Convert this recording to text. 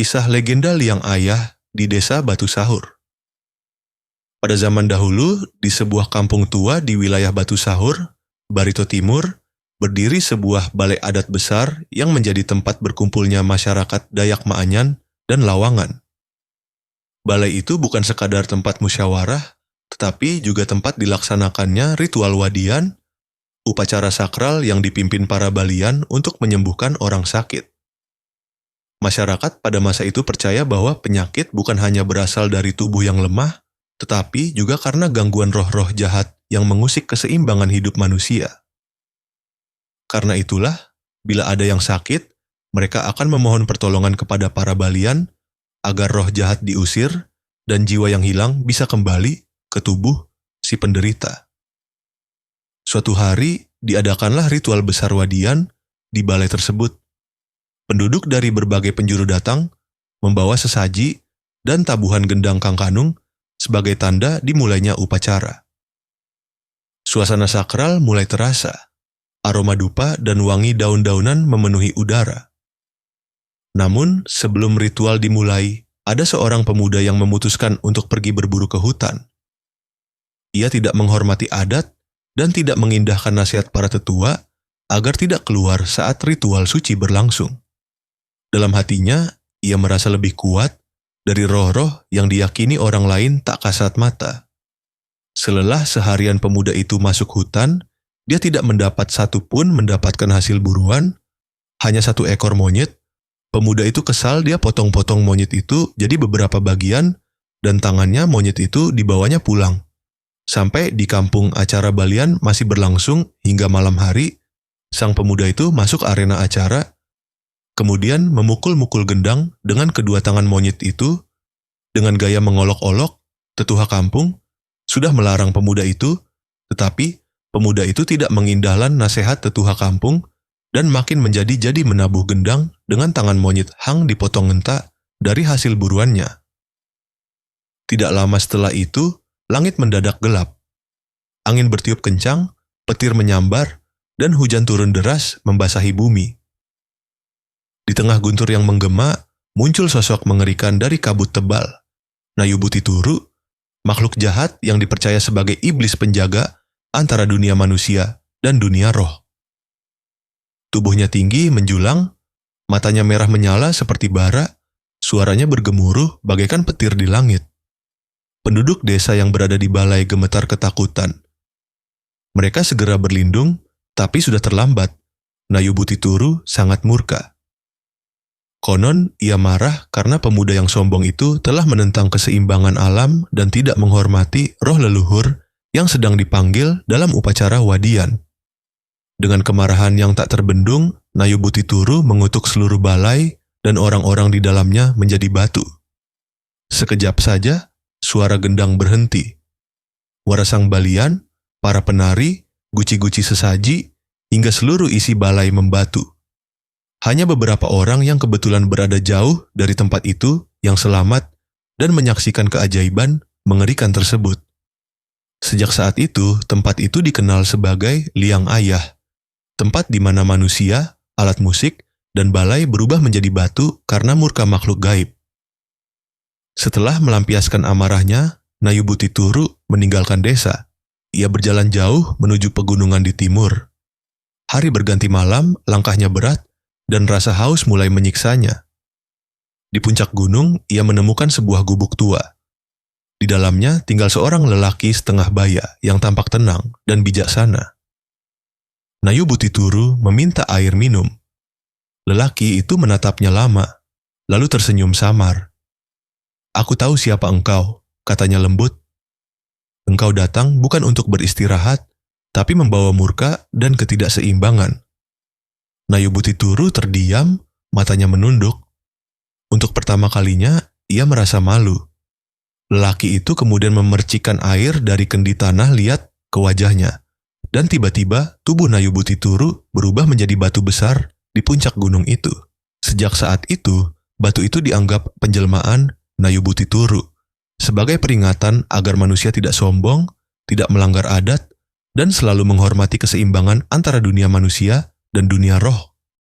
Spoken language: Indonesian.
Kisah legenda liang ayah di desa Batu Sahur. Pada zaman dahulu, di sebuah kampung tua di wilayah Batu Sahur, Barito Timur, berdiri sebuah balai adat besar yang menjadi tempat berkumpulnya masyarakat Dayak Maanyan dan Lawangan. Balai itu bukan sekadar tempat musyawarah, tetapi juga tempat dilaksanakannya ritual wadian, upacara sakral yang dipimpin para balian untuk menyembuhkan orang sakit. Masyarakat pada masa itu percaya bahwa penyakit bukan hanya berasal dari tubuh yang lemah, tetapi juga karena gangguan roh-roh jahat yang mengusik keseimbangan hidup manusia. Karena itulah, bila ada yang sakit, mereka akan memohon pertolongan kepada para balian agar roh jahat diusir dan jiwa yang hilang bisa kembali ke tubuh si penderita. Suatu hari, diadakanlah ritual besar wadian di balai tersebut. Penduduk dari berbagai penjuru datang, membawa sesaji dan tabuhan gendang kangkanung sebagai tanda dimulainya upacara. Suasana sakral mulai terasa, aroma dupa dan wangi daun-daunan memenuhi udara. Namun, sebelum ritual dimulai, ada seorang pemuda yang memutuskan untuk pergi berburu ke hutan. Ia tidak menghormati adat dan tidak mengindahkan nasihat para tetua agar tidak keluar saat ritual suci berlangsung. Dalam hatinya, ia merasa lebih kuat dari roh-roh yang diyakini orang lain tak kasat mata. Selelah seharian pemuda itu masuk hutan, dia tidak mendapat satupun mendapatkan hasil buruan, hanya satu ekor monyet. Pemuda itu kesal, dia potong-potong monyet itu jadi beberapa bagian, dan tangannya monyet itu dibawanya pulang. Sampai di kampung acara balian masih berlangsung hingga malam hari, sang pemuda itu masuk arena acara, kemudian memukul-mukul gendang dengan kedua tangan monyet itu, dengan gaya mengolok-olok. Tetua kampung sudah melarang pemuda itu, tetapi pemuda itu tidak mengindahkan nasihat tetua kampung dan makin menjadi-jadi menabuh gendang dengan tangan monyet hang dipotong ngenta dari hasil buruannya. Tidak lama setelah itu, langit mendadak gelap. Angin bertiup kencang, petir menyambar, dan hujan turun deras membasahi bumi. Di tengah guntur yang menggema, muncul sosok mengerikan dari kabut tebal. Nayubuti Turu, makhluk jahat yang dipercaya sebagai iblis penjaga antara dunia manusia dan dunia roh. Tubuhnya tinggi menjulang, matanya merah menyala seperti bara, suaranya bergemuruh bagaikan petir di langit. Penduduk desa yang berada di balai gemetar ketakutan. Mereka segera berlindung, tapi sudah terlambat. Nayubuti Turu sangat murka. Konon, ia marah karena pemuda yang sombong itu telah menentang keseimbangan alam dan tidak menghormati roh leluhur yang sedang dipanggil dalam upacara wadian. Dengan kemarahan yang tak terbendung, Nayubuti Turu mengutuk seluruh balai dan orang-orang di dalamnya menjadi batu. Sekejap saja, suara gendang berhenti. Warasang balian, para penari, guci-guci sesaji, hingga seluruh isi balai membatu. Hanya beberapa orang yang kebetulan berada jauh dari tempat itu yang selamat dan menyaksikan keajaiban mengerikan tersebut. Sejak saat itu, tempat itu dikenal sebagai liang ayah, tempat di mana manusia, alat musik, dan balai berubah menjadi batu karena murka makhluk gaib. Setelah melampiaskan amarahnya, Nayubuti Turu meninggalkan desa. Ia berjalan jauh menuju pegunungan di timur. Hari berganti malam, langkahnya berat, dan rasa haus mulai menyiksanya. Di puncak gunung, ia menemukan sebuah gubuk tua. Di dalamnya tinggal seorang lelaki setengah baya yang tampak tenang dan bijaksana. Nayubuti Turu meminta air minum. Lelaki itu menatapnya lama, lalu tersenyum samar. "Aku tahu siapa engkau," katanya lembut. "Engkau datang bukan untuk beristirahat, tapi membawa murka dan ketidakseimbangan." Nayubuti Turu terdiam, matanya menunduk. Untuk pertama kalinya, ia merasa malu. Lelaki itu kemudian memercikkan air dari kendi tanah liat ke wajahnya, dan tiba-tiba tubuh Nayubuti Turu berubah menjadi batu besar di puncak gunung itu. Sejak saat itu, batu itu dianggap penjelmaan Nayubuti Turu sebagai peringatan agar manusia tidak sombong, tidak melanggar adat, dan selalu menghormati keseimbangan antara dunia manusia dan dunia roh.